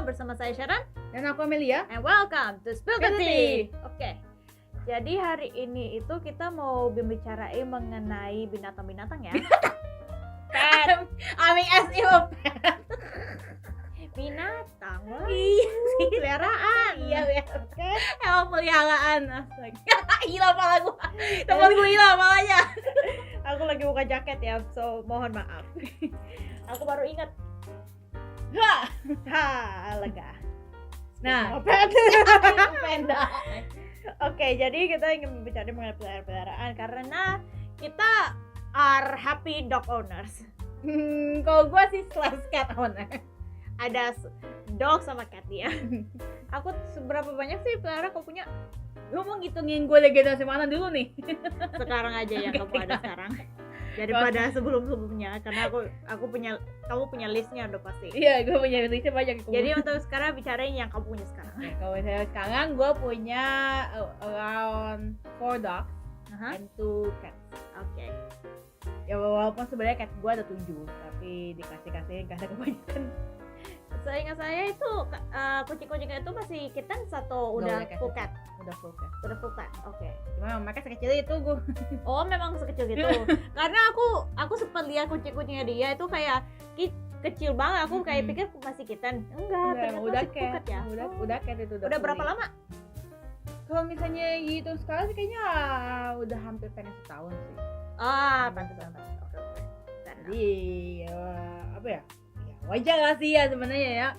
bersama saya Sharon Dan aku Amelia. and welcome to Spill the Spill the Tea. Oke. Jadi hari ini itu kita mau membicarain mengenai binatang-binatang ya. Pet. I mean as if a pet. Binatang. Iya sih. Peliharaan. Iya ya. Oke. Emang peliharaan. Astaga. Hilang pala gua. Temen gue hilang palanya. Aku lagi buka jaket ya, so mohon maaf. Aku baru ingat. Lega. Nah, Pet. penda. Oke, jadi kita ingin berbicara mengenai peliharaan karena kita are happy dog owners. Kalau gue sih slash cat owner. Ada dog sama cat dia. Aku seberapa banyak sih pelihara kau punya? Gue mau ngitungin gue dari generasi mana dulu nih. Sekarang aja yang kamu ada sekarang. Daripada sebelum-sebelumnya karena aku punya, kamu punya listnya udah pasti. Iya, gue punya listnya banyak. Jadi untuk sekarang bicarain yang kamu punya sekarang. Oke, kalau saya sekarang gue punya around 4 dogs and 2 cats. Oke. Ya walaupun sebenarnya cat gue ada 7, tapi dikasih-kasih karena kebanyakan. Seingat saya itu kucing-kucingnya itu masih kitten satu udah udah full cat. Udah full cat. Udah full cat. Oke. Cuma mereka sekecil itu gue. Oh, memang sekecil gitu. Karena aku sempat lihat kucing-kucingnya dia itu kayak kecil banget. Aku kayak pikir masih kitten. Enggak, ternyata udah masih full cat ya. Udah cat itu Udah berapa lama? Kalau misalnya gitu sekarang sih kayaknya udah hampir pengen setahun sih. Pantas. Oke. Jadi apa ya? Ya wajar lah sih ya sebenarnya ya.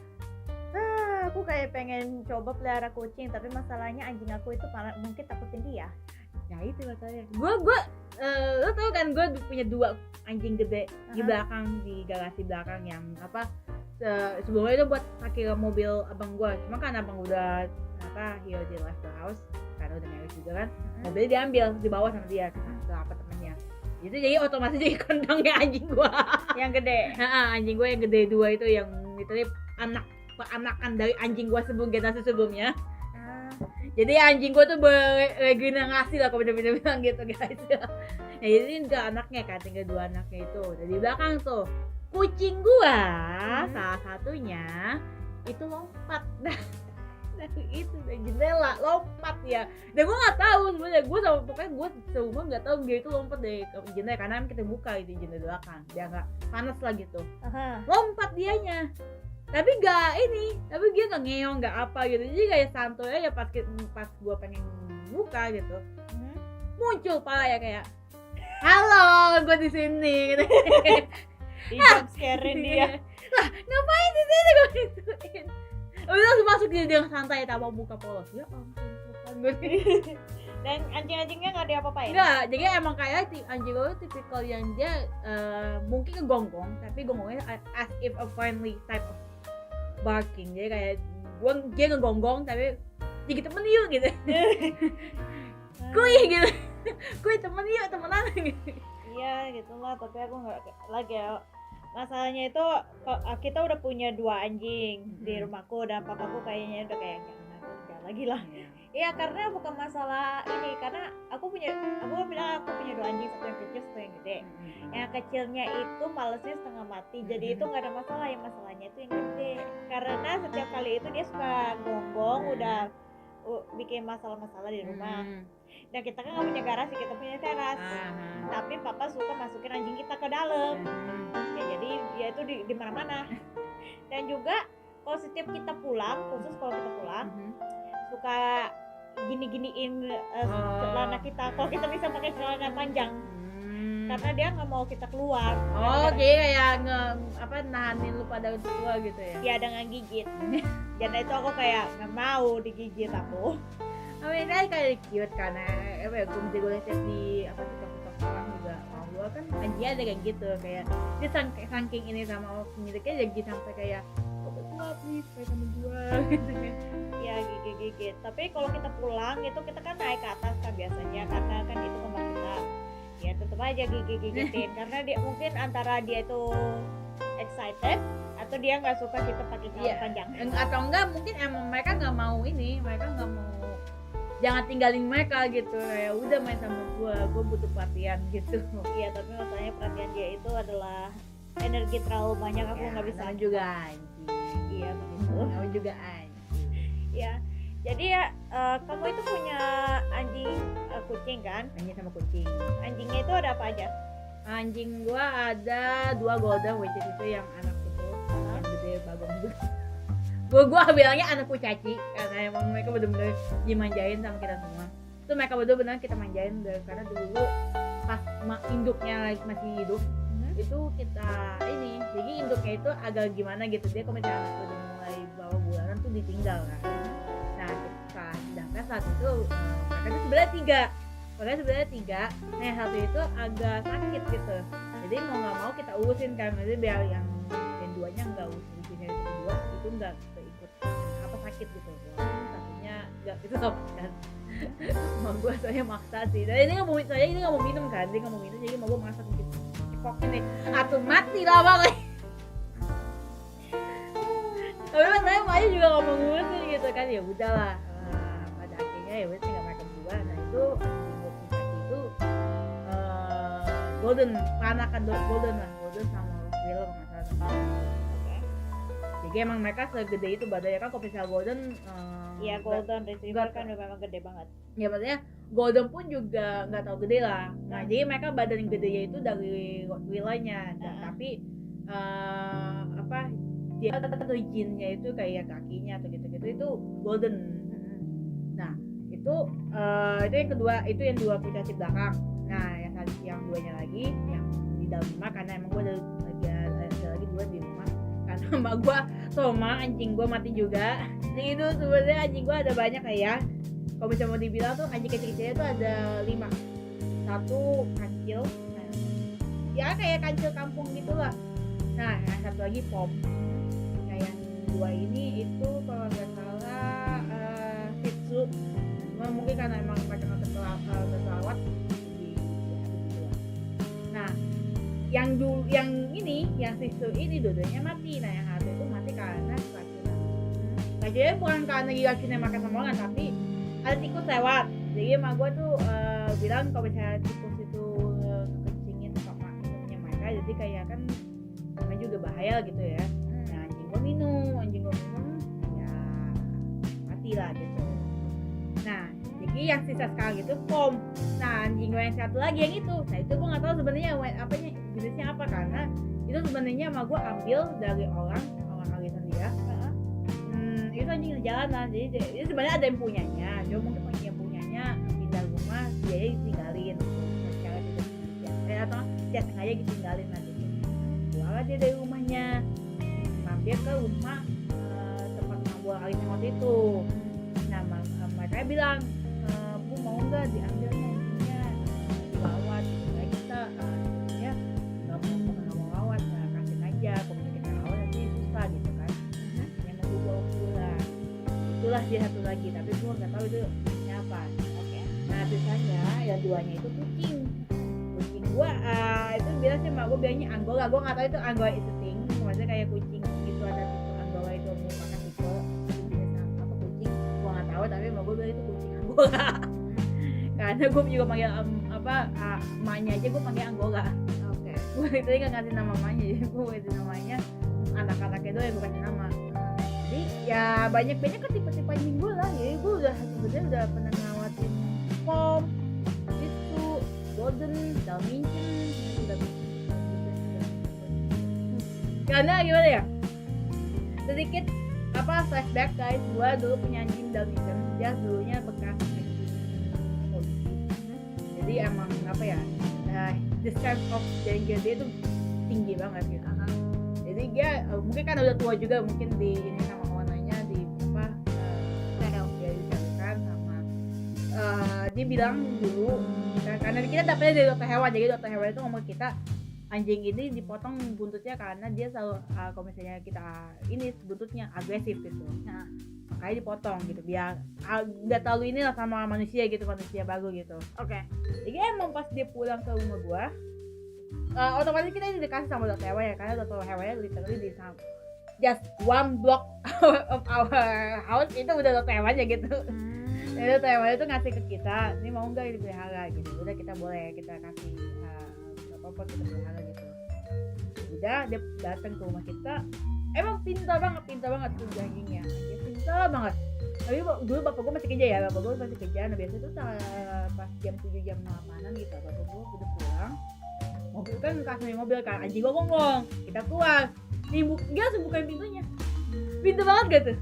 Aku kayak pengen coba pelihara kucing, tapi masalahnya anjing aku itu mungkin takutin dia. Nah itu masalahnya. Gue lo tau kan gue punya 2 anjing gede di belakang, di garasi belakang yang apa sebelumnya itu buat parkir mobil abang gue. Cuma kan abang udah he already left the house karena udah married juga kan. Mobilnya diambil di bawah sama dia ke apartemennya. Itu jadi otomatis jadi kandangnya anjing gue. Yang gede. Anjing gue yang gede 2 itu yang literally peranakan dari anjing gue sebelum generasi sebelumnya. Jadi anjing gue tuh beregenerasi lah kalau bener-bener bilang gitu guys. Ya jadi udah anaknya kan, tinggal 2 anaknya itu. Dari belakang tuh kucing gue salah satunya itu lompat dari itu dari jendela, lompat ya. Dan gue nggak tahu sebenarnya, gue sama pokoknya gue semua nggak tahu dia itu lompat dari jendela karena kita buka itu jendela belakang dia nggak panas lah gitu. Lompat dianya. Tapi dia nggak ngeong, nggak apa gitu, jadi kayak santuy aja pas gue pengen buka gitu, muncul pala ya kayak, halo, gue di sini gitu. Di jump scare-in dia. Lah, ngapain di sini gue gituin. Udah langsung masuk dia dengan santai tanpa buka polos. Ya ampun, Dan anjing-anjingnya nggak diapa-apain? Enggak, jadi emang kayak anjing gue tipikal yang dia mungkin ngegonggong, tapi gonggongnya as if a friendly type of barking. Jadi kayak dia ngegonggong tapi dikit temen yuk gitu. Kuy gitu. Kuy temen yuk, temenan gitu. Iya gitulah, tapi aku nggak lagi ya. Masalahnya itu kita udah punya 2 anjing di rumahku dan papaku kayaknya udah kayak enggak lagi lah. Iya, karena bukan masalah ini, karena aku bilang aku punya 2 anjing, satu yang kecil, satu yang gede. Yang kecilnya itu malesnya setengah mati, jadi itu nggak ada masalah. Yang masalahnya itu yang gede, karena setiap kali itu dia suka gonggong, udah bikin masalah-masalah di rumah. Dan kita kan nggak punya garasi, kita punya teras. Tapi papa suka masukin anjing kita ke dalam. Ya, jadi dia itu di mana-mana. Dan juga kalau setiap kita pulang, khusus kalau kita pulang, suka gini-giniin celana kita. Kalau kita bisa pakai celana panjang, karena dia nggak mau kita keluar. Jadi kayak nahanin lu pada untuk keluar gitu ya? Iya, dengan gigit. Dan itu aku kayak nggak mau digigit aku. Ini kayak cute karena gue gue lihat di TikTok orang juga. Gue kan anjingnya ada kayak gitu, kayak dia saking ini sama pemiliknya jadi sampai kayak keluar please sama gue gitu kan. Ya gigit. Tapi kalau kita pulang itu kita kan naik ke atas kan biasanya, karena kan itu kamar kita. Ya tetap aja gigitin karena dia mungkin antara dia itu excited atau dia nggak suka kita pakai celana panjang. Atau enggak mungkin emang mereka nggak mau jangan tinggalin mereka gitu, kayak udah main sama gue butuh perhatian gitu. Iya, tapi masalahnya perhatian dia itu adalah energi terlalu banyak, aku nggak bisa. Sama juga anjing. Iya begitu. Sama juga anjing. Ya, jadi ya kamu itu punya anjing, kucing kan? Anjing sama kucing. Anjingnya itu ada apa aja? Anjing gua ada 2 golden, which is itu yang anak itu, yang gede bagong itu. Gua bilangnya anak kucaci karena emang mereka benar-benar dimanjain sama kita semua. Itu mereka benar-benar kita manjain karena dulu pas induknya masih hidup itu kita ini, jadi induknya itu agak gimana gitu, dia kalau misalnya udah mulai bawa bulanan tuh ditinggal kan. Nah sedangkan saat itu mereka itu sebenarnya 3, nah yang satu itu agak sakit gitu, jadi mau nggak mau kita urusin kan, jadi biar yang duanya nggak urusin yang kedua itu nggak ikut apa sakit gitu, satunya nggak itu kan. Mau gue soalnya maksa sih, dan ini nggak mau minum kan, dia nggak mau minum, jadi mau gue maksa gitu cekokin nih, atau mati lah banget. Tapi saya mau juga nggak mau ngurusin gitu kan, ya udahlah. Pada akhirnya ya udah tinggal mereka berdua. Nah itu itu golden, anakan golden sama Will kalau nggak salah. Jadi emang mereka segede itu badannya kan, kalau misalnya golden iya golden retriever kan udah memang gede banget. Ya maksudnya golden pun juga nggak tahu gede lah. Nah jadi mereka badan yang gedenya itu dari Rottweiler-nya, tapi apa dia atau jinnya itu kayak kakinya atau gitu-gitu itu golden. Nah itu yang kedua, itu yang 2 kucing belakang. Nah yang duanya lagi yang di dalam rumah, karena emang gue ada lagi 2 di rumah karena mbak gue sama anjing gue mati juga. Jadi itu sebenarnya anjing gue ada banyak ya. Kalau misalnya mau dibilang tuh anjing kecil-kecilnya tuh ada 5. 1 kancil, ya kayak kancil kampung gitulah. Nah yang satu lagi pom. Nah yang 2 ini itu kalau nggak salah Shih Tzu. Mungkin karena emang mereka nggak terlawat di nah yang ini, yang Shih Tzu ini dua-duanya mati. Nah yang satu itu mati karena keracunan. Keracunan bukan karena racunnya makan sama orang, tapi ada tikus lewat. Jadi emak gue tuh bilang kalau misalnya tikus itu kencingin sama minumnya mereka, jadi kayak kan namanya juga bahaya gitu ya. Nah anjing gue minum ya mati lah gitu. Nah jadi yang sisa sekarang itu pom. Nah anjing gue yang satu lagi yang itu, nah itu gue nggak tahu sebenarnya apanya, jenisnya apa, karena itu sebenarnya emak gue ambil dari orang alisan dia. Itu anjing di jalanan, jadi itu sebenarnya ada yang punyanya, cuma mungkin yang punyanya pindah rumah dia tinggalin secara tidak sengaja, atau dia sengaja ditinggalin nanti. Keluar dia dari rumahnya, mampir ke rumah tempat buang alisan waktu itu. Nah mereka bilang, Bu mau nggak diambilnya anjingnya dirawat gitu, kayak kita ya nggak mau rawat, kasih aja, kalau kita rawat nanti susah gitu kan. Itulah dia satu lagi, tapi gue nggak tahu itu apa. Nah biasanya yang 2-nya itu kucing gue itu biasa sih mak gue bilangnya Angola. Gue nggak tahu itu Angola itu thing, maksudnya kayak kucing itu ada tipe Angola itu merupakan tipe biasa apa kucing, gue nggak tahu, tapi mak gue bilang itu kucing Angola. Karena gue juga panggil emaknya aja gue panggil Angola. Gue itu nggak ngasih nama emaknya, jadi gue ngasih namanya anak-anaknya doang yang gue kasih nama. Jadi ya banyak kan tipe-tipe anjing gue lah. Jadi gue sebenarnya udah pernah ngawatin pom, itu golden, dalmatian, karena gimana ya, sedikit flashback guys, gue dulu punya anjing dalmatian, dia dulunya bekas anjing polisi. Jadi emang the sense of danger dia tuh tinggi banget gitu. Jadi dia mungkin kan udah tua juga, mungkin di ini sama ownanya di dia dicarikan sama dia bilang dulu karena kita dapetnya dari dokter hewan, jadi dokter hewan itu ngomong kita anjing ini dipotong buntutnya karena dia selalu kalau misalnya kita ini buntutnya agresif gitu, nah makanya dipotong gitu biar nggak terlalu inilah sama manusia gitu, manusia baru gitu. Jadi emang pas dia pulang ke rumah gua otomatis kita ini dikasih sama dokter hewan ya, karena dokter hewannya literally di just 1 block of our house itu udah dokter hewannya gitu. Jadi dokter hewannya itu ngasih ke kita, ini mau nggak dipelihara gitu, udah kita boleh, kita kasih apa kita pelihara gitu. Udah dia datang ke rumah kita, emang pintar banget tuh anjingnya, dia pintar banget. Tapi dulu bapak gue masih kerja ya, nah biasa tuh pas jam 7 jam 8an gitu, bapak gue udah pulang, mobil kan kasih mobil kan, anjing gue ngomong, kita keluar, dia langsung bukain pintunya, pintar banget gitu,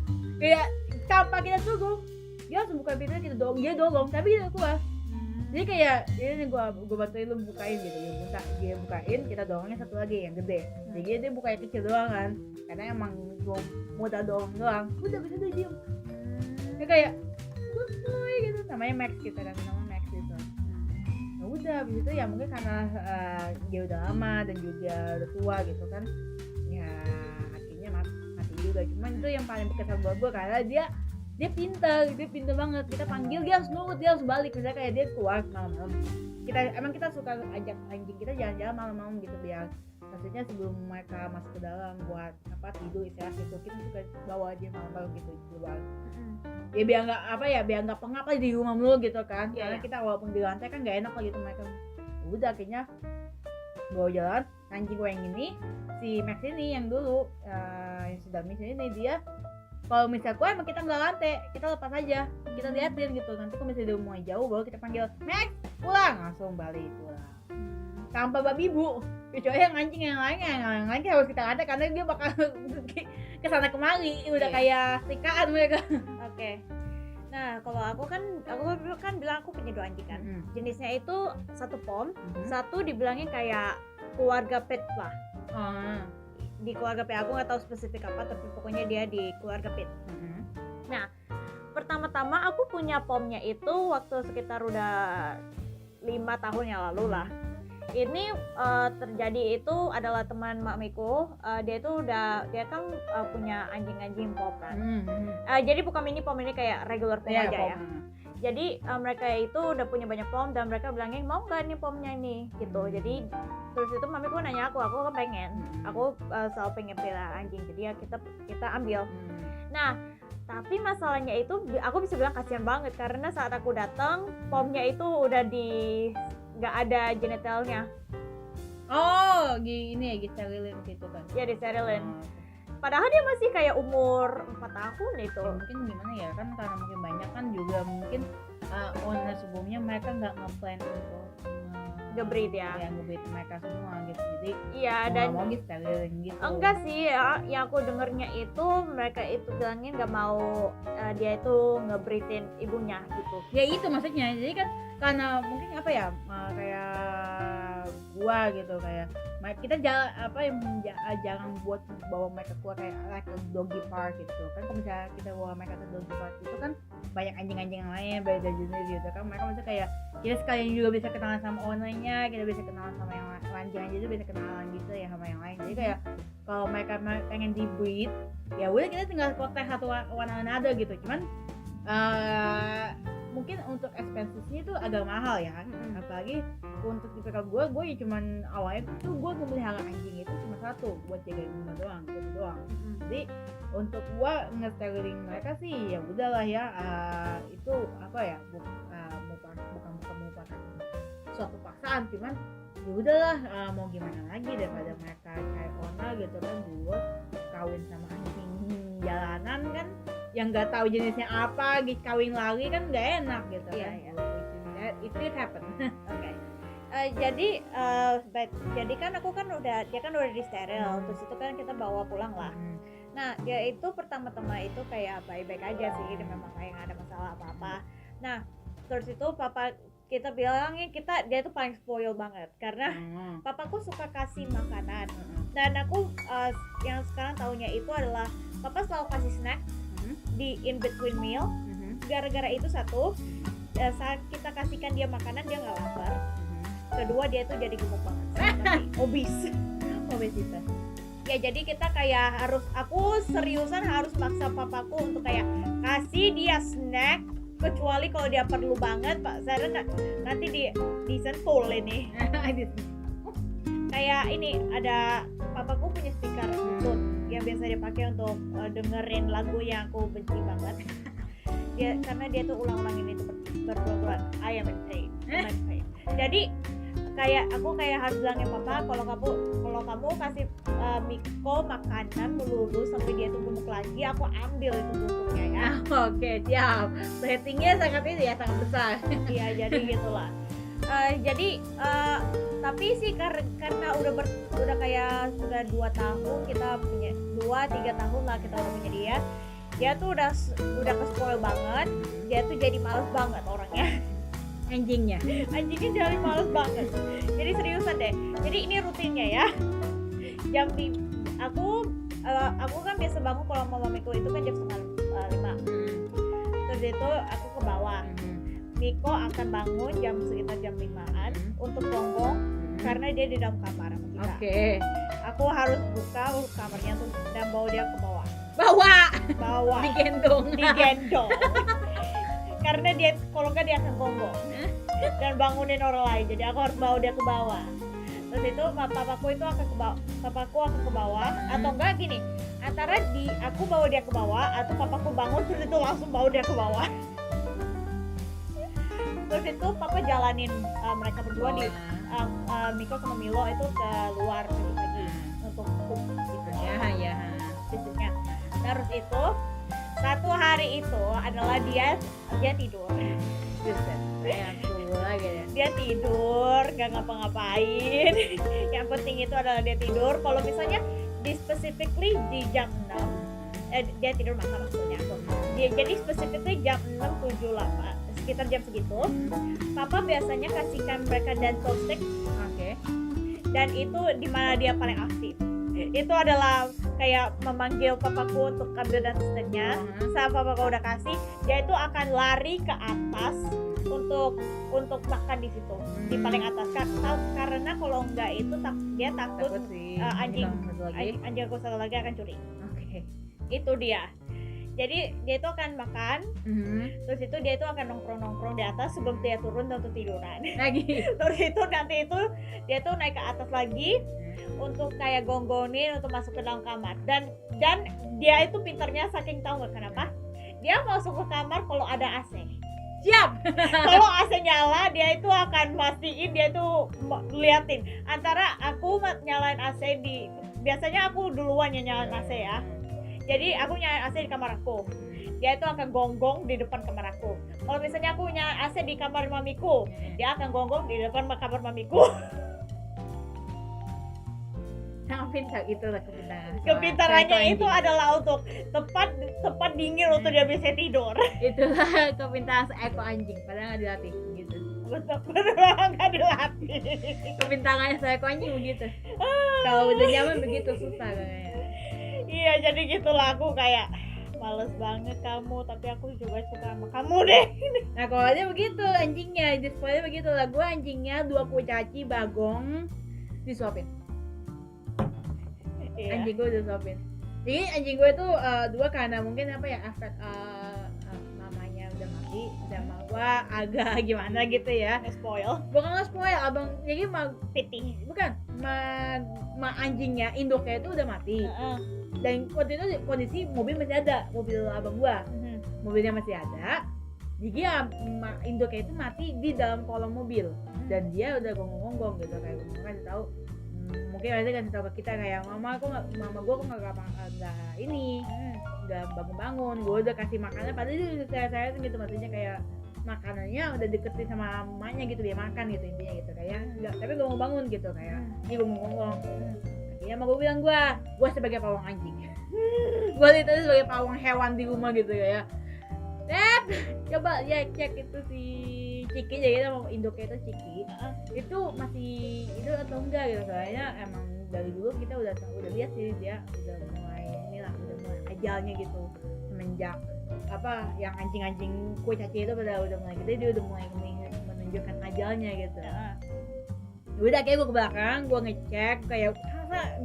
kayak tanpa kita tunggu, dia langsung bukain pintunya, dia dorong, tapi kita keluar. Jadi kayak ini gue bantuin lu bukain gitu, dia bukain, kita dorongnya satu lagi yang gede. Jadi dia buka yang kecil doang kan, karena emang gue modal dorong doang. Udah bisa dia diem. Dia kayak good boy gitu, namanya Max, kita kan namanya Max gitu. Nah udah abis itu ya mungkin karena dia udah lama dan juga udah tua gitu kan, ya akhirnya mati juga. Cuman itu yang paling berkesan buat gue karena dia pintar banget. Kita panggil dia harus nurut, dia harus balik. Misalnya kayak dia keluar malam-malam, kita suka ajak anjing kita jalan-jalan malam-malam gitu, biar maksudnya sebelum mereka masuk ke dalam buat tidur istirahat gitu, kita suka bawa aja malam-malam gitu keluar. Ya biar nggak pengap aja di rumah mulu gitu kan. Karena kita walaupun di lantai kan nggak enak lah gitu mereka. Udah akhirnya bawa jalan anjing gue yang ini, si Max ini yang dulu yang sudah misalnya ini, dia kalau misalnya gue emang kita nggak lantai, kita lepas aja, kita liatin gitu. Nanti kalau misalnya dia mulai jauh, baru kita panggil Max pulang, langsung balik pulang tanpa babi bu. Kecuali yang anjing yang lain harus kita lantai karena dia bakal kesana kemari, udah kayak setikaan mereka. Oke. Nah kalau aku kan bilang aku punya 2 anjing kan. Jenisnya itu satu pom, satu dibilangnya kayak keluarga pet lah. Di keluarga pet, aku nggak tahu spesifik apa, tapi pokoknya dia di keluarga pet. Nah pertama-tama aku punya pomnya itu waktu sekitar udah 5 tahun yang lalu lah. Ini terjadi itu adalah teman mamiku, dia kan punya anjing pom kan. Jadi bukan mini pom, ini kayak regular pom aja ya. Jadi mereka itu udah punya banyak pom dan mereka bilangnya mau nggak nih pomnya ini gitu. Jadi terus itu mamiku nanya aku kan pengen, aku selalu pengen pelihara anjing, jadi ya kita ambil. Nah tapi masalahnya itu aku bisa bilang kasihan banget karena saat aku datang pomnya itu udah nggak ada genitalnya. Oh gini ya, disterilin gitu kan? Ya disterilin. Padahal dia masih kayak umur 4 tahun itu. Ya, mungkin gimana ya, kan karena mungkin banyak kan juga mungkin owner sebelumnya mereka nggak ngeplan untuk ngebreed ya ngebreed mereka semua gitu. Jadi iya, dan mau disterilin gitu. Enggak sih ya, yang aku dengernya itu mereka itu bilangin nggak mau dia itu ngebreedin ibunya gitu. Ya itu maksudnya, jadi kan karena mungkin kayak gua gitu, kayak kita jangan buat bawa mereka keluar kayak like a doggy park gitu kan. Kalau misalnya kita bawa mereka ke doggy park itu kan banyak anjing-anjing yang lain beda jenis gitu kan, mereka maksudnya kayak kita sekalian juga bisa kenalan sama ownernya, kita bisa kenalan sama yang anjing aja juga bisa kenalan gitu ya sama yang lain. Jadi kayak kalau mereka pengen di breed, ya udah kita tinggal kontak satu one another gitu. Cuman mungkin untuk expenses-nya itu agak mahal ya, apalagi untuk di PK gue ya cuman awalnya tuh gue memelihara anjing itu cuma satu buat jagain rumah doang gitu doang. Jadi untuk gue nge-sterilin mereka sih ya udahlah ya, itu bukan merupakan suatu paksaan, cuman ya udahlah, mau gimana lagi daripada mereka kayak owner gitu kan, gue kawin sama anjing jalanan kan yang nggak tahu jenisnya apa, kawin lagi kan nggak enak gitu kan. It happen. Oke. Jadi kan dia kan udah disteril, terus itu kan kita bawa pulang lah. Nah dia itu pertama-tama itu kayak baik-baik aja sih, dan memang kayak nggak ada masalah apa-apa. Nah terus itu papa kita bilangnya dia tuh paling spoil banget karena papaku suka kasih makanan, dan aku yang sekarang taunya itu adalah papa selalu kasih snack di in between meal. Gara-gara itu satu, saat kita kasihkan dia makanan dia nggak lapar. Kedua, dia tuh jadi gemuk banget, obesitas. Ya jadi kita kayak aku seriusan harus maksa papaku untuk kayak kasih dia snack, kecuali kalau dia perlu banget. Pak Sarah nanti disentul ini. Kayak ini ada papaku punya speaker Bluetooth yang biasa dia pakai untuk dengerin lagu yang aku benci banget. Karena dia tuh ulang-ulangin itu berbulan-bulan. I am in pain. Jadi kayak aku kayak harus bilangin papa kalau kamu kasih Miko makanan melulu sampai dia tuh gemuk lagi, aku ambil itu bubuknya ya. Oke, siap. Ratingnya sangat ini ya, sangat besar. Iya, jadi gitulah. Tapi sih karena udah kayak sudah 2 tahun kita punya 2-3 tahun lah kita udah punya dia tuh udah ke spoil banget, dia tuh jadi malas banget orangnya. Anjingnya Jadi malas banget. Jadi seriusan deh. Jadi ini rutinnya ya. Aku kan biasa bangun kalau mama Miko itu kan jam 4:30. Terus itu aku ke bawah. Miko akan bangun sekitar jam 5-an untuk gonggong karena dia di dalam kamar sama kita. Oke. Aku harus buka kamarnya tuh dan bawa dia ke bawah. Bawa. Digendong. Karena dia kalau nggak dia akan gonggong dan bangunin orang lain. Jadi aku harus bawa dia ke bawah. Terus itu papaku akan ke bawah atau enggak gini, antara aku bawa dia ke bawah atau papaku bangun terus itu langsung bawa dia ke bawah. Terus itu papa jalanin mereka berdua di Miko sama Milo itu ke luar pagi untuk gitu ya. Fisiknya. Terus itu satu hari itu adalah dia tidur. Dia tidur, gak ngapa-ngapain. Yang penting itu adalah dia tidur. Kalau misalnya specifically di jam 6 dia tidur maksudnya. Jadi specifically jam 6, 7, 8 sekitar jam segitu. Papa biasanya kasihkan mereka dental stick. Oke. Dan itu dimana dia paling aktif. Itu adalah kayak memanggil papaku untuk ambil dental sticknya. Saat papaku udah kasih, dia itu akan lari ke atas untuk makan di situ di paling atas karena kalau enggak itu dia takut anjing aku satu lagi akan curi. Oke. Itu dia. Jadi dia itu akan makan, terus itu dia itu akan nongkrong di atas sebelum dia turun untuk tiduran. Lagi. Terus itu nanti itu dia tuh naik ke atas lagi untuk kayak gonggonin untuk masuk ke dalam kamar. Dan dia itu pintarnya saking tahu nggak kenapa? Dia masuk ke kamar kalau ada AC. Siap. Kalau AC nyala dia itu akan mastiin, dia itu liatin. Antara aku nyalain AC biasanya aku duluan yang nyalain AC ya. Jadi aku nyalain AC di kamar aku. Dia itu akan gonggong di depan kamar aku. Kalau misalnya aku nyalain AC di kamar mamiku, dia akan gonggong di depan kamar mamiku. Sangat pintar itulah Kepintarannya itu adalah untuk tepat dingin untuk dia bisa tidur. Itulah kepintaran seekor anjing, padahal nggak dilatih gitu. Betul nggak dilatih. Kepintarannya seekor anjing begitu. Kalau udah nyaman begitu susah kayaknya. Iya, jadi gitulah aku kayak males banget kamu, tapi aku juga suka sama kamu deh. Nah kalau dia begitu anjingnya, displaynya begitu lah. Gue anjingnya 2 kurcaci bagong disuapin. Iya. Anjing gue disuapin. Jadi anjing gue tuh 2 karena mungkin apa ya efek mamanya udah mati, sama gue agak gimana gitu ya. Spoil. Bukan nge-spoil, abang jadi Piti. Bukan anjingnya induknya itu udah mati. Dan waktu itu kondisi mobil masih ada, mobil abang gua. Mobilnya masih ada. Jadi ya induknya itu mati di dalam kolong mobil. Dan dia udah gonggong-gonggong gitu, kayak kasih tahu. Mungkin nanti kasih tahu ke kita kayak mama gua kok nggak ini nggak bangun-bangun. Gua udah kasih makannya, padahal itu saya gitu, maksudnya kayak makanannya udah deketin sama mamanya gitu, dia makan gitu intinya gitu kayak enggak, tapi bangun gitu kayak dia gonggong-gonggong. Ya mau gue bilang gue sebagai pawang anjing. Gue itu sebagai pawang hewan di rumah gitu ya. Coba ya cek itu si Ciki, jadi nama induknya itu Ciki. Itu masih itu atau enggak gitu, soalnya emang dari dulu kita udah lihat sih dia udah mulai ajalnya gitu. Semenjak apa yang anjing-anjing kurcaci itu udah mulai gede, dia udah mulai menunjukkan ajalnya gitu. Udah kayak gue ke belakang, gue ngecek kayak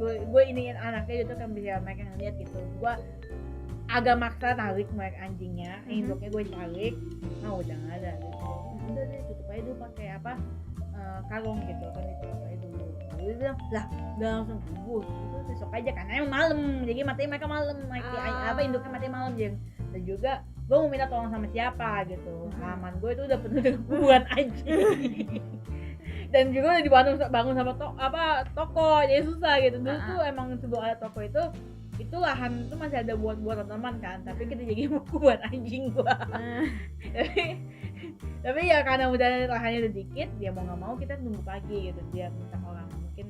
gue iniin anaknya gitu kan bisa mereka ngeliat gitu. Gue agak maksa tarik mereka anjingnya, induknya gue tarik, udah nggak ada gitu. Udah deh tutup aja dulu pakai apa karung gitu kan, ditutup aja dulu. Gue bilang udah langsung tubuh itu besok aja kan, emang malam jadi mati mereka malam, induknya mati malam jeng. Dan juga gue mau minta tolong sama siapa gitu, halaman gue itu udah penuh dengan kuburan anjing. dan juga udah bangun sama toko, jadi susah gitu. Dulu tuh emang sebelum ada toko itu lahan itu masih ada buat tanaman kan, tapi kita jadi buat anjing gua. tapi ya karena udah lahannya udah dikit, dia mau nggak mau kita nunggu pagi gitu, dia minta orang mungkin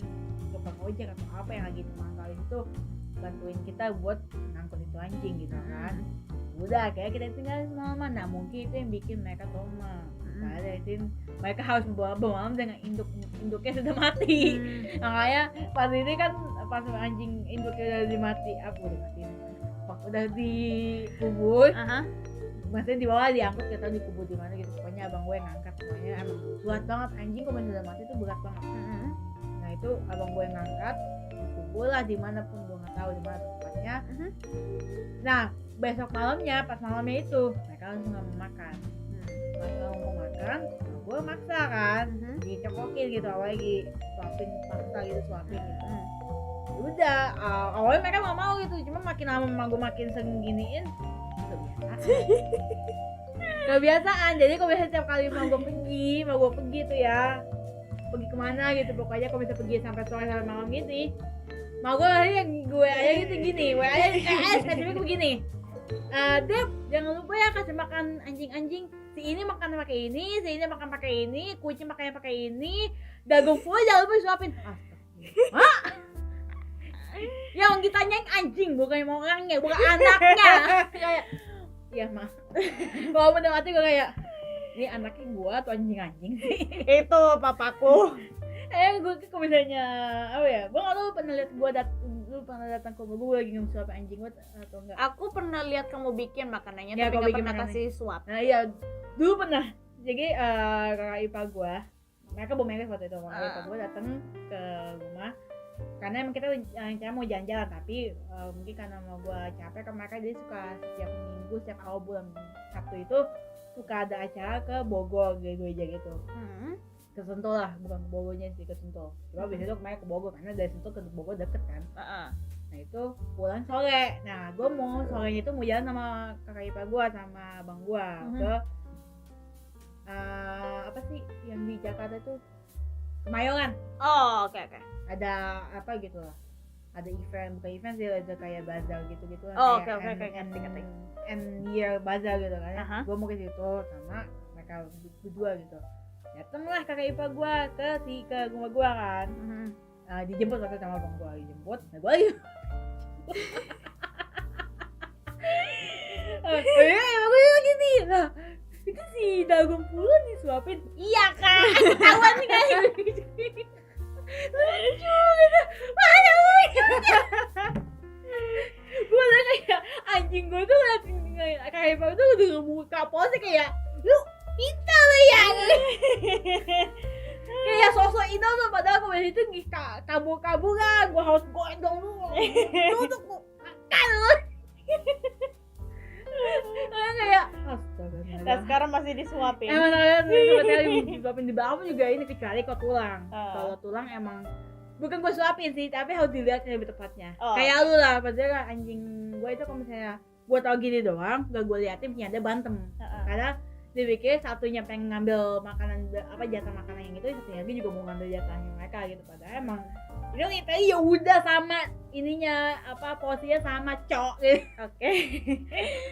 tukang ojek atau apa yang lagi mangkal itu bantuin kita buat ngangkut itu anjing gitu kan. Udah kayak kita tinggal semalaman, nah mungkin itu yang bikin mereka trauma. Ada itu mereka harus bawa malam dengan induknya sudah mati. Makanya pas ini kan pas anjing induknya udah mati, udah dikubur. Maksudnya di bawah diangkut, kita dikubur di mana gitu. Pokoknya abang gue ngangkat, pokoknya emang berat banget anjing kalau sudah mati itu berat banget. Nah itu abang gue ngangkat, dikubur lah dimanapun, gue nggak tahu di mana tempatnya. Nah besok malamnya, pas malamnya itu mereka langsung nggak mau makan. Mereka mau makan, gue maksa kan, dicekokin gitu, awalnya suapin gitu. Udah, awalnya mereka nggak mau gitu, cuma makin lama gue makin sering giniin, kebiasaan. Jadi kalau biasa tiap kali mau gue pergi tuh ya, pergi kemana gitu, pokoknya kalau bisa pergi sampai sore sampai malam gitu, mau gue aja gitu gini, gue aja tapi begini. Dep, jangan lupa ya kasih makan anjing-anjing. Si ini makan pakai ini, si ini makan pakai ini, kucing makannya pakai ini, dagang pula jangan lupa suapin. Hah? Yang ditanyain anjing, bukan orangnya, bukan anaknya. Kayak, ya mah. Kalau bener mati gue kayak, ini anaknya gue atau anjing-anjing sih? Itu papaku. Gue kalau misalnya apa ya, gue nggak tahu pernah lihat lu pernah datang ke rumah gue lagi nge-suapin anjing gue atau enggak? Aku pernah lihat kamu bikin makanannya, Ya, tapi nggak pernah makanannya. kasih suap. Nah iya, dulu pernah. Jadi kakak ipar gue, mereka bawa mereka waktu itu, kakak ipar gue datang ke rumah. Karena emang kita rencana mau jalan-jalan, tapi mungkin karena mau gue capek kan, mereka jadi suka setiap minggu, setiap awal bulan Sabtu itu suka ada acara ke Bogor, gereja gitu. Ke Sentul lah, bukan ke Bogornya sih, ke Sentul. Cuma biasanya tuh kemarin ke Bogor, karena dari Sentul ke Bogor deket kan. Nah itu pulang sore. Nah gue mau sorenya itu mau jalan sama kakak ipar gue sama abang gue ke apa sih yang di Jakarta tuh, Kemayoran. Oh oke. Ada apa gitu lah, ada event, bukan event sih, ada kayak bazar gitu lah. Oh oke, ngerti. End year bazar gitu kan. Gue mau ke situ sama mereka berdua gitu. Datanglah kakak ipar gue ke rumah gue kan. Dijemput waktu sama abang gue, dijemput. Nah gue lagi abang gue lagi nih. Nah itu si Dagung pula disuapin. Iya kan, ketahuan nih kan. Lucu gitu. Mana lucunya. Gue udah kayak anjing gue tuh kayak ipar tuh udah ngebuka pose kayak, lu pintar lo ya. Kayak sosok itu tuh, padahal aku dari itu kabur-kaburan, gue harus gendong dulu untuk makan lo. Kayak astaga. Dan sekarang masih disuapin. Emang sebenarnya disuapin di bawah juga ini, kecuali kalau tulang. Kalau tulang emang bukan gue suapin sih, tapi harus dilihat lebih tepatnya. Kayak lu lah, padahal anjing gue itu kalau misalnya gue tau gini doang, gak gue liatin ternyata bantem. Karena dipikir satunya pengen ngambil makanan jatah makanan yang itu, satunya lagi juga mau ngambil jatahnya mereka gitu. Padahal emang itu tadi ya udah sama ininya, porsinya sama cok gitu. Oke.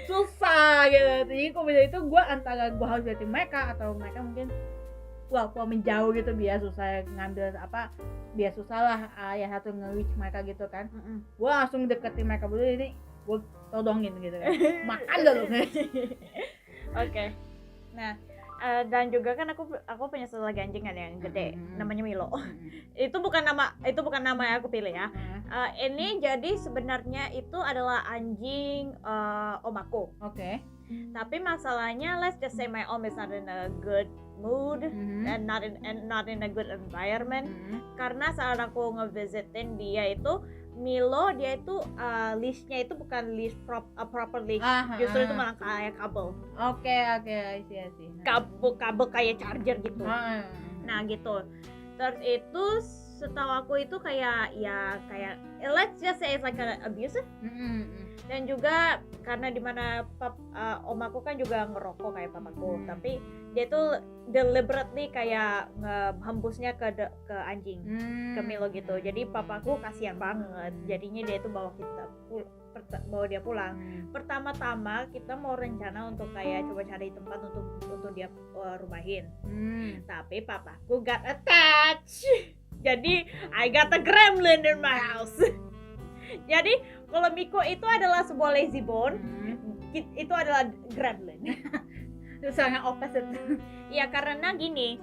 Susah gitu. Jadi kalau misalnya itu gue antara gue harus liatin mereka atau mereka mungkin menjauh gitu, biar susah ngambil biar susah lah ya satu nge-reach mereka gitu kan. Gue langsung deketin mereka dulu, ini gue todongin gitu kan. Makan dulu. Oke. Nah, dan juga kan aku punya satu lagi anjing kan yang gede, namanya Milo. Itu bukan nama yang aku pilih ya. Ini jadi sebenarnya itu adalah anjing om aku. Oke. Tapi masalahnya, let's just say my om is not in a good mood and not in a good environment. Karena saat aku ngevisitin dia itu, Milo dia itu leashnya itu bukan leash proper leash, justru itu malah kayak kabel. Oke, I see. Kabel kayak charger gitu. Nah gitu. Terus itu setahu aku itu kayak let's just say it's like an abusive. Dan juga karena dimana om aku kan juga ngerokok kayak papaku, tapi dia tuh deliberately kayak ngehembusnya ke anjing, ke Milo gitu. Jadi papaku kasihan banget, jadinya dia tuh bawa dia pulang. Pertama-tama kita mau rencana untuk kayak coba cari tempat untuk dia rumahin, tapi papaku got attached. Jadi I got a gremlin in my house. Jadi kalau Miko itu adalah sebuah lazy bone, itu adalah gremlin. Itu sangat opposite. Ya karena gini,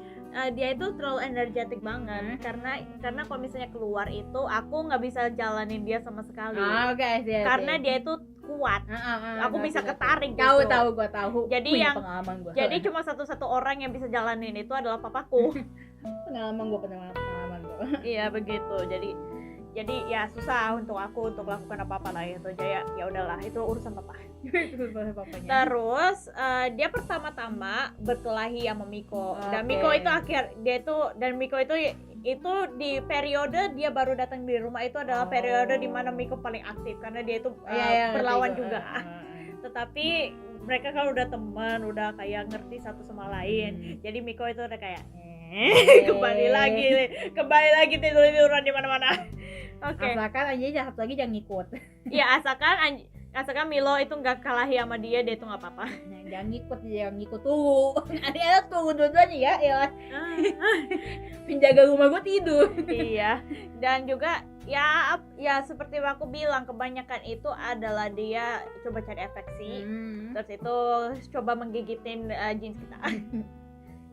dia itu terlalu energetik banget. Karena kalau misalnya keluar itu aku nggak bisa jalanin dia sama sekali. Karena dia itu kuat. Aku bisa ketarik gitu. Tahu gua tahu. Jadi pengalaman gua. Jadi cuma satu orang yang bisa jalanin itu adalah papaku. pengalaman gua. Iya begitu. Jadi ya susah untuk aku untuk melakukan apa-apa lah itu. Ya udahlah, itu urusan papa. Terus dia pertama-tama berkelahi sama Miko. Dan Miko itu Miko itu di periode dia baru datang di rumah itu adalah periode di mana Miko paling aktif karena dia itu berlawan juga. Tetapi mereka kan udah teman, udah kayak ngerti satu sama lain. Jadi Miko itu udah kayak kembali lagi tidur-tiduran di mana-mana. Oke. Asalkan aja satu lagi jangan ngikut. Iya, asalkan Milo itu nggak kalahi sama dia itu nggak apa-apa. Jangan ngikut tuh. Ada tuh dua-duanya ya. Penjaga rumah gue tidur. Iya. Dan juga ya seperti aku bilang, kebanyakan itu adalah dia coba cari afeksi. Terus itu coba menggigitin jeans kita.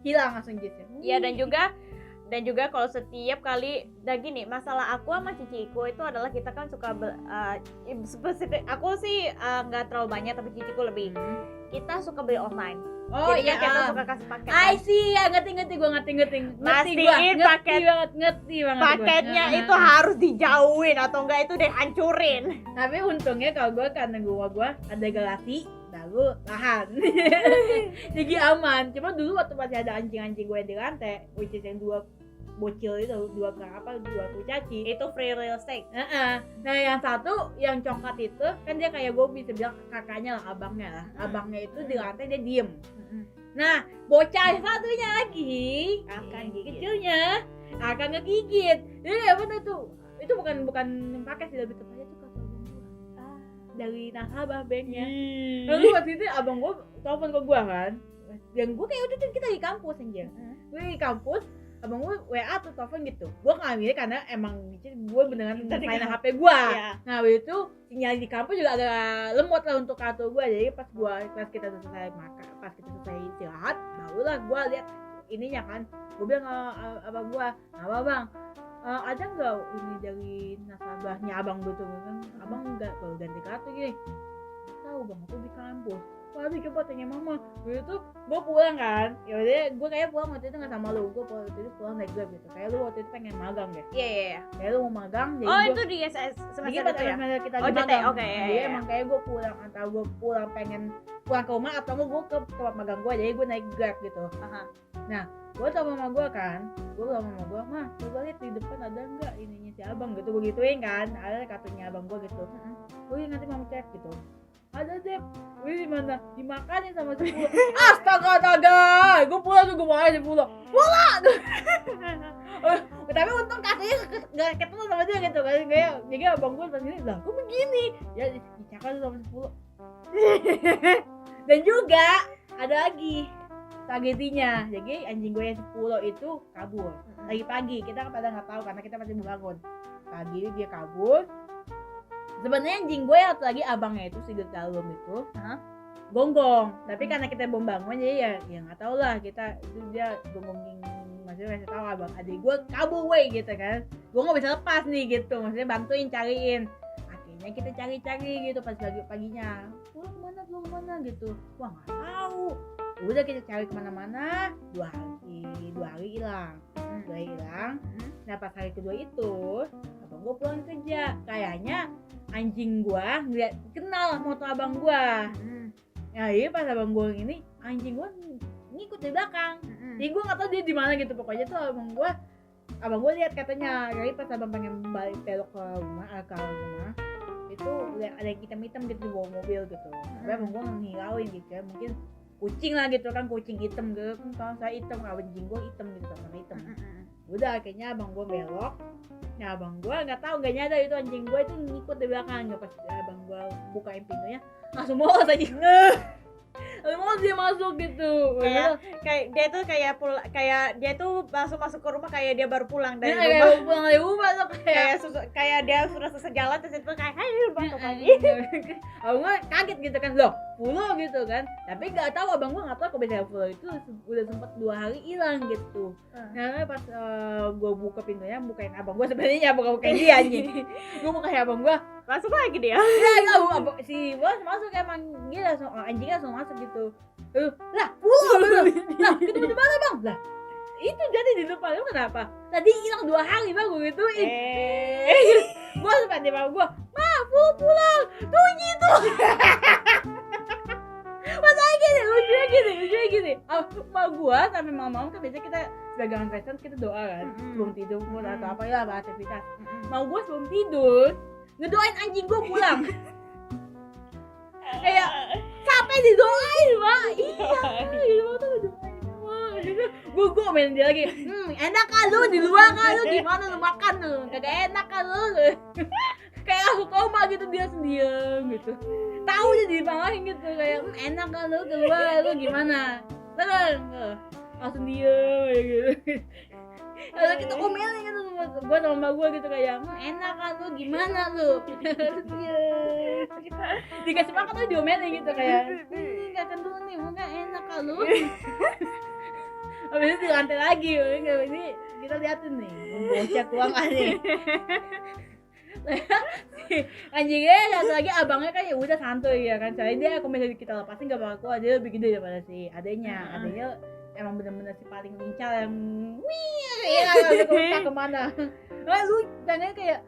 Hilang langsung jeansnya. Iya, dan juga kalau setiap kali gini, masalah aku sama ciciku itu adalah kita kan suka spesifik, aku sih nggak terlalu banyak tapi ciciku lebih. Kita suka beli online. Oh jadi iya, kita suka kasih paket. I see, ya ngerti gue ngerti banget. Paketnya itu harus dijauhin atau enggak itu dihancurin. Tapi untungnya kalau gue karena gue ada garasi, lalu lahan. Jadi aman. Cuma dulu waktu masih ada anjing-anjing gue di lantai, which is yang dua bocil itu, dua kurcaci, itu free real estate. Nah yang satu yang coklat itu kan dia kayak gue bisa bilang kakaknya lah, abangnya itu di lantai dia diem. Nah bocah satunya lagi akan gigit. Kecilnya akan ngegigit. Jadi apa tuh itu bukan pakai sih, lebih tepatnya tuh kata abang gue dari nasabah banknya. Lalu waktu itu abang gue telepon ke gue kan, yang gue kayak udah kita di kampus aja. Gue di kampus, abang gue WA atau telepon gitu. Gue ngambilnya karena emang gue beneran main HP gue. Nah itu sinyal di kampus juga agak lemot lah untuk kartu gue. Jadi pas kita selesai makan, pas kita selesai istirahat, barulah gue lihat ininya kan. Gue bilang abang gue, apa bang? Ada nggak ini dari nasabahnya abang gue tuh? Abang nggak kalau ganti kartu gini. Tahu bang, aku di kampus. Waduh, coba tanya mama. Gue tuh gue pulang kan, yaudah gue kayak pulang waktu itu nggak sama lu, gue waktu itu pulang naik Grab gitu. Kayak lu waktu itu pengen magang deh. Iya. Kayak lu mau magang. Jadi itu di semester itu ya? Kita oh magang. Oke. Jadi emang kayak gue pulang, antara gue pengen pulang ke rumah atau gue ke tempat magang gue, jadi gue naik Grab gitu. Nah, gue sama mama gue kan, gue sama mama gue, mah coba lihat di depan ada nggak ininya si abang gitu, gue gituin kan, ada kartunya abang gue gitu. Gue nanti mau cek gitu. Ada deh, wih di mana? Dimakanin sama si Pulo. Astaga, gue pulang tuh gue makan si Pulo. Tapi untung kakinya gak ketemu sama dia gitu kan, kayak jadi abang gue pas gini, lah gue begini, ya dicakar sama si Pulo. Dan juga ada lagi tragedinya, jadi anjing gue yang 10 itu kabur. Lagi pagi, kita kan pada nggak tahu karena kita masih bangun. Pagi dia kabur. Sebenarnya anjing gue atau lagi abangnya itu si Galum itu gonggong, tapi karena kita belum bangun jadi ya nggak tahu lah, kita itu dia gonggongin, maksudnya kasih tahu abang adik gue kabur weh gitu kan, gue nggak bisa lepas nih gitu, maksudnya bantuin cariin. Akhirnya kita cari gitu pas paginya, pulang kemana gitu, wah nggak tahu. Udah kita cari kemana-mana, 2 hari hilang. Nah pas hari kedua itu abang gue pulang kerja, kayaknya anjing gua kenal motor abang gua. Nah jadi pas abang gua ini anjing gua ngikut di belakang. Jadi gua nggak tahu dia di mana gitu, pokoknya tuh abang gua abang gue lihat katanya, jadi pas abang pengen balik belok ke rumah itu lihat ada yang hitam-hitam gitu di bawah mobil gitu. Tapi abang gue ngehirauin gitu ya, mungkin kucing lah gitu kan, kucing hitam gitu kan, kalau saya hitam, anjing gue hitam gitu, warna hitam. Udah akhirnya abang gue belok. Nah abang gue nggak tahu, nggak nyadar itu anjing gue itu ngikut di belakang. Pas abang gue bukain pintunya langsung mau anjing. Mau dia masuk gitu. Kayak dia tuh kayak dia tuh masuk ke rumah kayak dia baru pulang dari Nah, rumah. kayak pulang dari rumah tuh Kayak dia sudah selesai jalan terus itu kayak masuk lagi. Abang gue kaget gitu kan, loh pulau gitu kan. Tapi nggak tahu, abang gue nggak tahu kalau misalnya pulau itu udah sempat 2 hari hilang gitu. Nah pas gue buka pintunya, bukain abang gue sebenarnya, bukain dia anjing. Gue bukain abang gue, Masuk lagi dia. ya si bos masuk, emang dia langsung anjingnya langsung masuk gitu. Lah pulau lah ketemu di mana bang? Lah itu jadi di depan lu kenapa? Tadi hilang 2 hari bang, gue gituin. Gue sempat di bawah gue, pulang tuh gitu. Masalahnya gini, lucunya gini. Mak gue sampai mama kan biasanya kita dagangan Kristen kita doa kan, sebelum tidur pun atau apa ya aktivitas. Mau gue sebelum tidur ngedoain anjing gue pulang. Kayak capek didoain mak. Iya tuh didoain mak. Gue main dia lagi. Enak kan lu di luar kan, lu gimana lu makan lu? Kagak enak kan lu. Kayak aku koma gitu, dia sendirian gitu. Tahu dia dimarahin gitu, kayak enak kan lu keluar, lu gimana? Langsung dia gitu. Kalau kita omelin gitu, gue sama mbak gue gitu kayak enak kan lu gimana lu? Dikasih makan tuh diomelin gitu kayak makan dulu nih, muka enak kan lu? Habis itu di lantai lagi, ini kita liatin nih, bocah keuangan nih. Anjingnya satu lagi abangnya kan ya udah santuy ya kan, soalnya dia kalau misalnya kita lepasin gak bakal kuat, dia lebih gede daripada si adenya emang bener-bener si paling lincah yang ya nggak kemana. Nah lu tanya kayak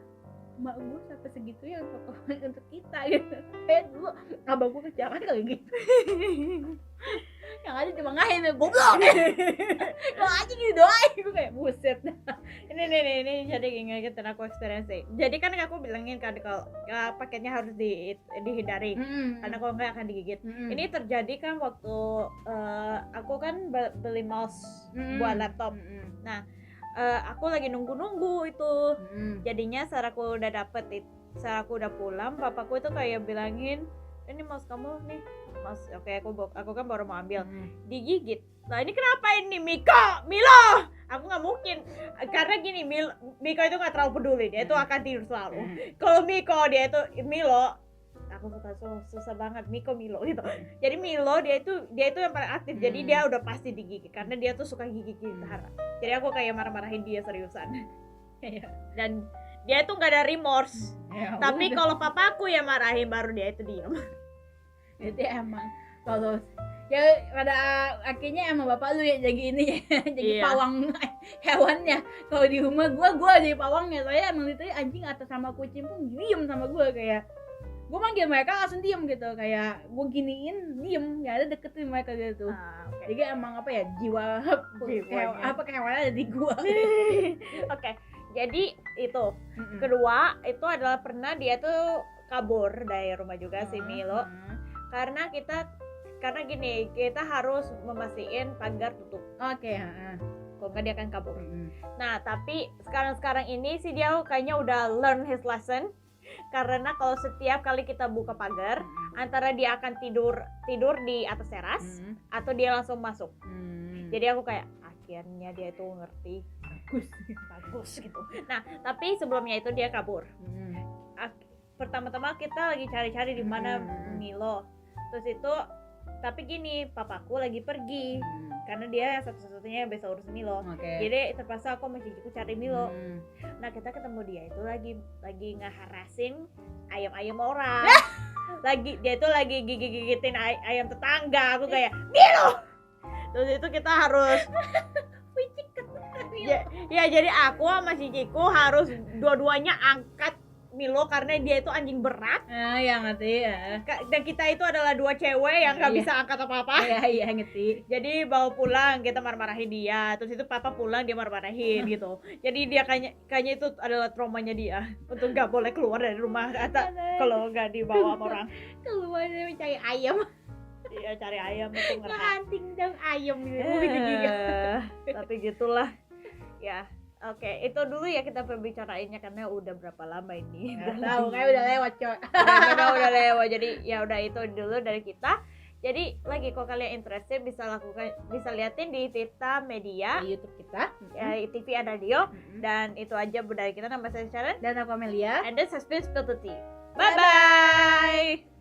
mak gue sampai segitu ya untuk kita gitu. Kayak dulu abang gue kejangan kayak gitu. Yang ada cuma ngahin goblok. Kalau aja gitu doain gue kayak buset. Ini jadi ingetin aku experience. Jadi kan aku bilangin kan kalau paketnya harus dihindari karena kalau nggak akan digigit. Ini terjadi kan waktu aku kan beli mouse buat laptop. Nah aku lagi nunggu itu. Jadinya saat aku udah pulang, papaku itu kayak bilangin, ini mouse kamu nih, mouse. Oke, aku kan baru mau ambil, digigit. Nah ini kenapa ini Milo? Aku nggak mungkin, karena gini, Miko itu nggak terlalu peduli, dia itu akan tidur selalu. Kalau dia itu Milo, aku susah banget Milo gitu. Jadi Milo dia itu yang paling aktif, jadi dia udah pasti digigit karena dia tuh suka gigit Tara. Jadi aku kayak marah-marahin dia seriusan. Dan dia itu nggak ada remorse. Tapi kalau papaku yang marahin baru dia itu diam. Itu emang kalau ya pada akhirnya emang bapak lu yang jadi ini ya, jadi pawang hewannya. Kalau di rumah gua jadi pawangnya. Soalnya emang itu anjing atau sama kucing pun diem sama gua, kayak gue manggil mereka langsung diem gitu, kayak gue giniin diem, gak ada deketin mereka gitu. Jadi emang apa ya, jiwa kehewanan ada di gue. Oke, jadi itu kedua itu adalah pernah dia tuh kabur dari rumah juga si Milo. Karena gini, kita harus memastikan pagar tutup. Kalau nggak dia akan kabur. Nah tapi sekarang ini sih dia kayaknya udah learn his lesson. Karena kalau setiap kali kita buka pagar, antara dia akan tidur di atas teras atau dia langsung masuk. Jadi aku kayak akhirnya dia itu ngerti, bagus gitu. Nah tapi sebelumnya itu dia kabur. Pertama-tama kita lagi cari-cari di mana Milo. Terus itu tapi gini, papaku lagi pergi karena dia satu-satunya yang bisa urus Milo. Jadi terpaksa aku sama ciciku cari Milo. Nah kita ketemu dia itu lagi ngeharasin ayam-ayam orang. Dia itu lagi gigitin ayam tetangga. Aku kayak Milo. Terus itu kita harus ya jadi aku sama ciciku harus dua-duanya angkat Milo karena dia itu anjing berat. Ya ngerti ya. Dan kita itu adalah dua cewek yang gak Iya. bisa angkat apa-apa. Iya ngerti. Jadi bawa pulang kita marah-marahin dia. Terus itu papa pulang dia marah-marahin gitu. Jadi dia kayaknya itu adalah traumanya dia untuk gak boleh keluar dari rumah kalau gak dibawa sama orang. Keluar dari mencari ayam. Iya cari ayam itu ngerti. Ngehanting dong ayam gitu. Tapi gitulah. Ya. Oke, itu dulu ya kita perbicarainnya karena udah berapa lama ini? Nggak tahu, kayak udah lewat coy. Udah lewat. Jadi ya udah itu dulu dari kita. Jadi lagi kalau kalian interested bisa liatin di Tita Media, Di YouTube kita. ya, TV and Radio, dan itu aja dari kita. Nama saya Sharon Dan aku Amelia. and then Suspense Spill the Tea. Bye bye.